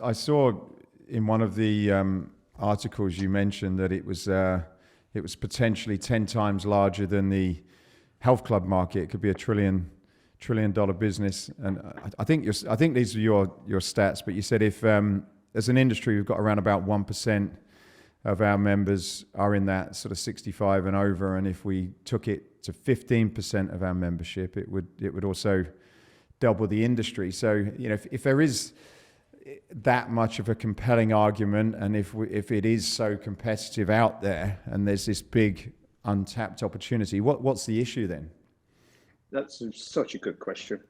I saw in one of the articles you mentioned that it was potentially 10 times larger than the health club market. It could be a trillion dollar business. And I think these are your stats, but you said if as an industry we've got around about 1% of our members are in that sort of 65 and over, and if we took it to 15% of our membership, it would also double the industry. So if there is that much of a compelling argument, and if it is so competitive out there, and there's this big untapped opportunity, what's the issue then? That's such a good question,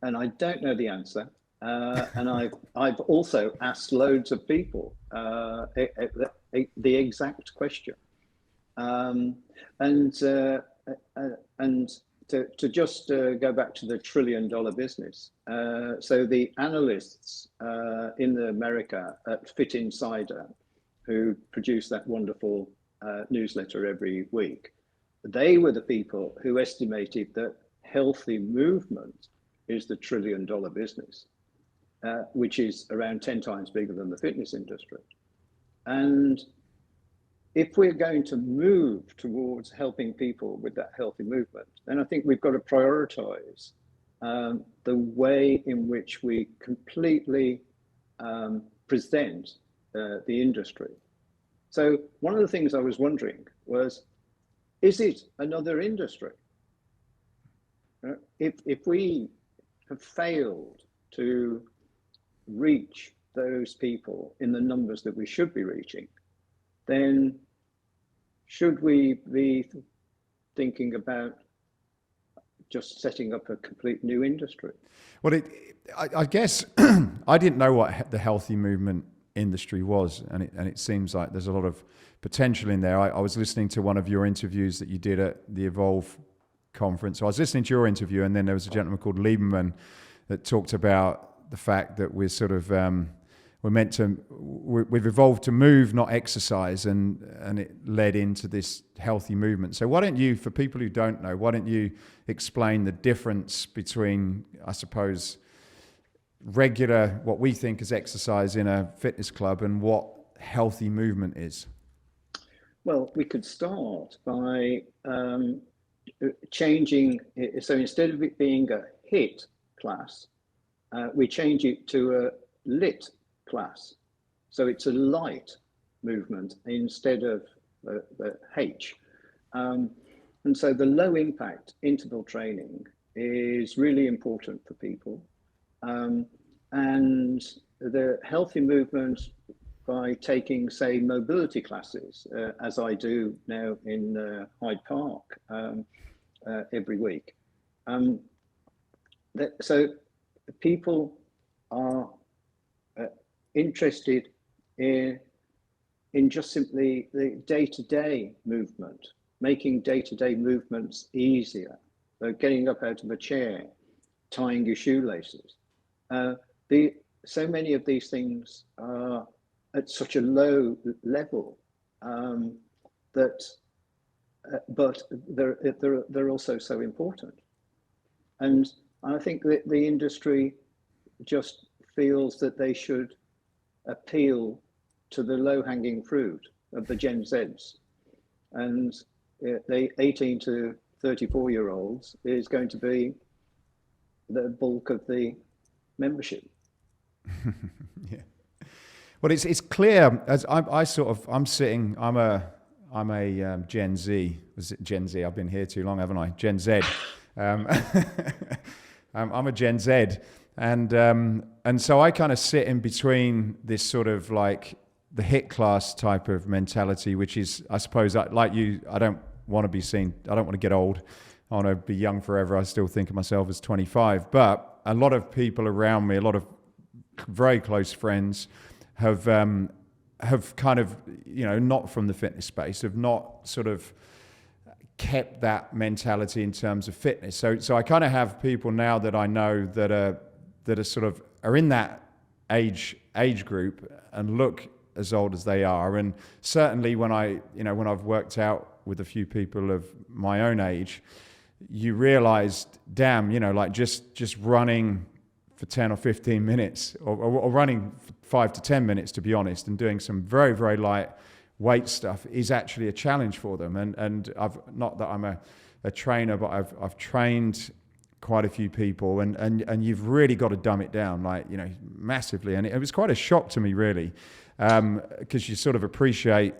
and I don't know the answer. And I've also asked loads of people the exact question, and to just go back to the $1 trillion business. So the analysts in America at Fit Insider, who produce that wonderful newsletter every week, they were the people who estimated that healthy movement is the $1 trillion business, which is around 10 times bigger than the fitness industry. And if we're going to move towards helping people with that healthy movement, then I think we've got to prioritize the way in which we completely present the industry. So one of the things I was wondering was, is it another industry? If we have failed to reach those people in the numbers that we should be reaching, then should we be thinking about just setting up a complete new industry? Well, I guess I didn't know what the healthy movement industry was, and it seems like there's a lot of potential in there. I was listening to one of your interviews that you did at the Evolve conference. So I was listening to your interview, and then there was a gentleman called Lieberman that talked about the fact that we're sort of we've evolved to move, not exercise, and it led into this healthy movement. So why don't you, for people who don't know, why don't you explain the difference between, I suppose, regular, what we think is exercise in a fitness club, and what healthy movement is? Well, we could start by changing it. So instead of it being a HIIT class, we change it to a LIT class. So it's a light movement instead of the H. And so the low impact interval training is really important for people. And the healthy movement, by taking, say, mobility classes, as I do now in Hyde Park every week. So people are interested in just simply the day-to-day movement, making day-to-day movements easier. So getting up out of a chair, tying your shoelaces. So many of these things are at such a low level but they're also so important. And I think that the industry just feels that they should appeal to the low-hanging fruit of the Gen Zs, and the 18 to 34-year-olds is going to be the bulk of the membership. Yeah. Well, it's clear as I'm sitting. I'm a Gen Z. Was it Gen Z? I've been here too long, haven't I? Gen Z. I'm a Gen Z, and so I kind of sit in between this sort of like the HIIT class type of mentality, which is, I suppose, like you, I don't want to be seen. I don't want to get old. I want to be young forever. I still think of myself as 25, but a lot of people around me, a lot of very close friends, have kind of, not from the fitness space, have not sort of kept that mentality in terms of fitness. So I kind of have people now that I know that are sort of are in that age group and look as old as they are. And certainly when I've worked out with a few people of my own age, you realize, damn, like just running for 10 or 15 minutes, or running 5 to 10 minutes, to be honest, and doing some very, very light weight stuff is actually a challenge for them. And I've, not that I'm a trainer, but I've trained quite a few people, and you've really got to dumb it down, like, you know, massively. And it was quite a shock to me, really, because you sort of appreciate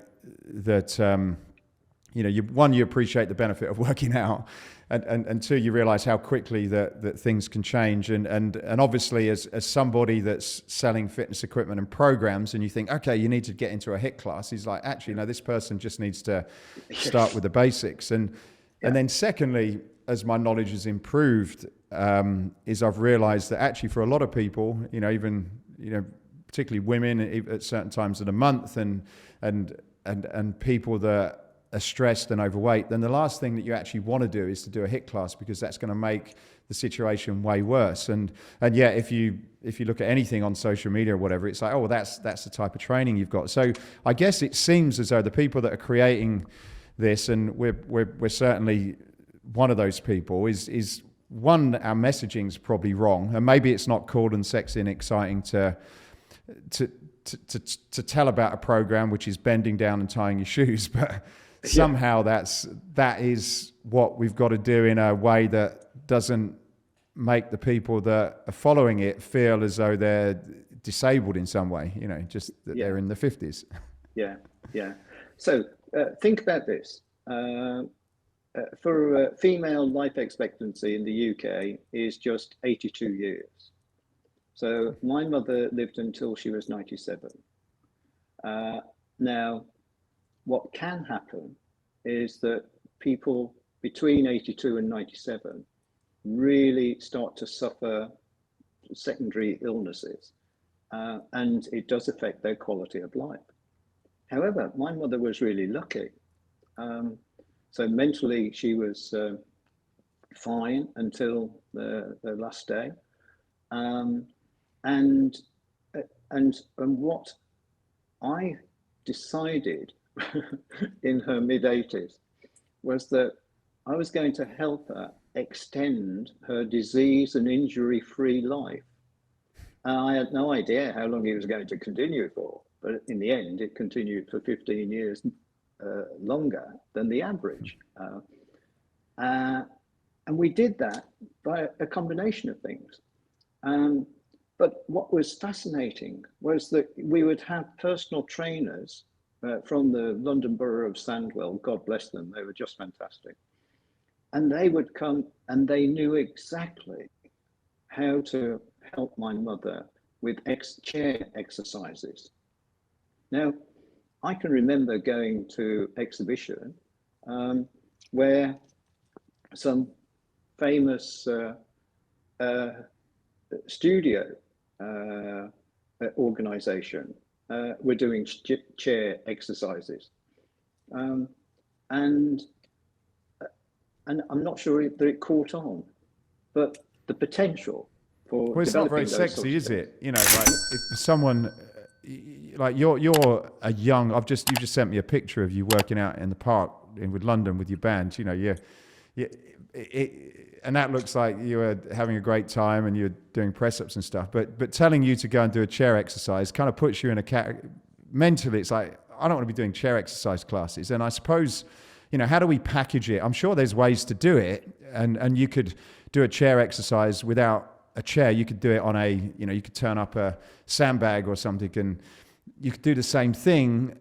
that, you know, you appreciate the benefit of working out, and two, you realize how quickly that things can change. And obviously, as somebody that's selling fitness equipment and programs, and you think, okay, you need to get into a HIIT class, he's like, actually, no, this person just needs to start with the basics. And then secondly, as my knowledge has improved, is I've realized that actually for a lot of people, you know, even, you know, particularly women at certain times of the month, and people that are stressed and overweight, then the last thing that you actually want to do is to do a HIIT class, because that's going to make the situation way worse. And yeah, if you look at anything on social media or whatever, it's like, oh, well, that's the type of training you've got. So I guess it seems as though the people that are creating this, and we're certainly one of those people, is one, our messaging's probably wrong, and maybe it's not cool and sexy and exciting to tell about a program which is bending down and tying your shoes, but somehow that is what we've got to do in a way that doesn't make the people that are following it feel as though they're disabled in some way, you know, just that they're in the 50s. Yeah. So think about this. For female life expectancy in the UK is just 82 years. So my mother lived until she was 97. Now, what can happen is that people between 82 and 97 really start to suffer secondary illnesses, and it does affect their quality of life. However, my mother was really lucky. So mentally, she was fine until the last day. And what I decided in her mid-80s was that I was going to help her extend her disease and injury-free life. I had no idea how long it was going to continue for, but in the end, it continued for 15 years longer than the average. And we did that by a combination of things. But what was fascinating was that we would have personal trainers from the London Borough of Sandwell, God bless them, they were just fantastic. And they would come and they knew exactly how to help my mother with chair exercises. Now, I can remember going to exhibition where some famous studio organization were doing chair exercises. And I'm not sure that it caught on, but the potential for well, it's not very sexy, is it? You know, like if someone like you're a young. You just sent me a picture of you working out in the park with London with your band. You know, and that looks like you were having a great time and you're doing press-ups and stuff. But telling you to go and do a chair exercise kind of puts you in a category. Mentally, it's like, I don't want to be doing chair exercise classes. And I suppose, you know, how do we package it? I'm sure there's ways to do it, and you could do a chair exercise without a chair. You could do it on you could turn up a sandbag or something, and you could do the same thing.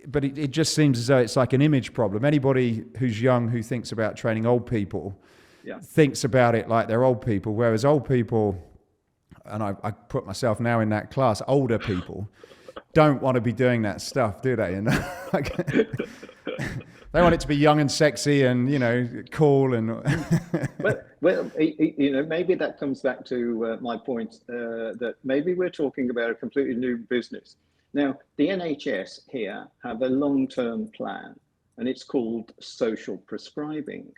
But it just seems as though it's like an image problem. Anybody who's young who thinks about training old people thinks about it like they're old people, whereas old people, and I put myself now in that class, older people don't want to be doing that stuff, do they? And they want it to be young and sexy and, you know, cool and. well, you know, maybe that comes back to my point that maybe we're talking about a completely new business. Now, the NHS here have a long-term plan, and it's called social prescribing.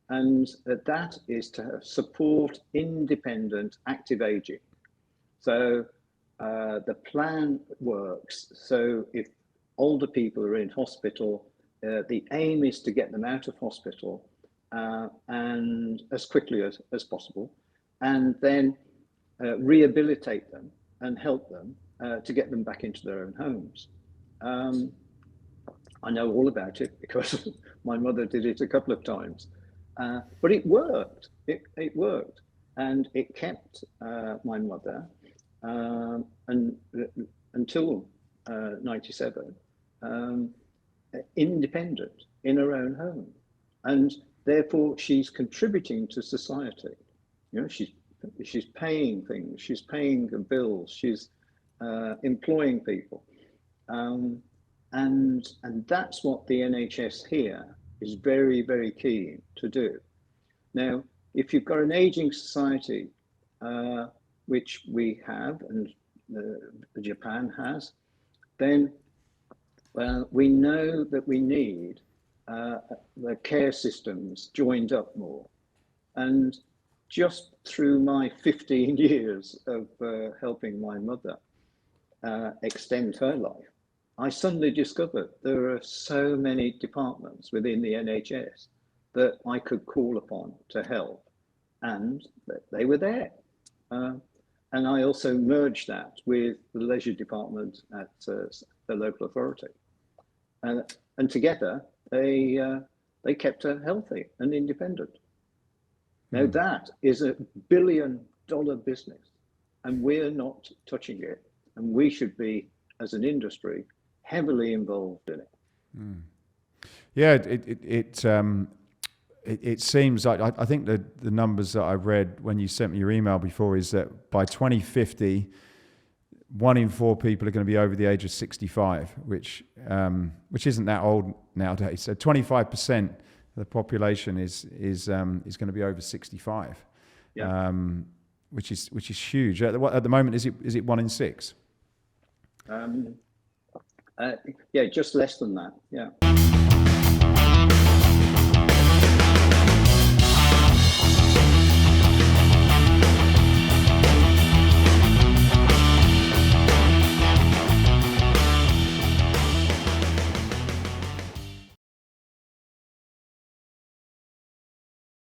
And that is to support independent active aging. So the plan works. So if older people are in hospital, the aim is to get them out of hospital and as quickly as possible. And then rehabilitate them and help them to get them back into their own homes. I know all about it because my mother did it a couple of times, but it worked. It worked, and it kept my mother and until 97 independent in her own home, and therefore she's contributing to society. You know, she's paying things, she's paying the bills, she's employing people. And that's what the NHS here is very, very keen to do. Now, if you've got an aging society, which we have and Japan has, then we know that we need the care systems joined up more. And just through my 15 years of helping my mother extend her life, I suddenly discovered there are so many departments within the NHS that I could call upon to help, and they were there. And I also merged that with the leisure department at the local authority. And together, they kept her healthy and independent. Now that is $1 billion business, and we're not touching it, and we should be, as an industry, heavily involved in it. Yeah, it seems like I think the numbers that I read when you sent me your email before is that by 2050, 1 in 4 people are going to be over the age of 65, which isn't that old nowadays. So 25% of the population is going to be over 65, Yeah. Which is huge. At the moment, is it 1 in 6? Yeah, just less than that. Yeah.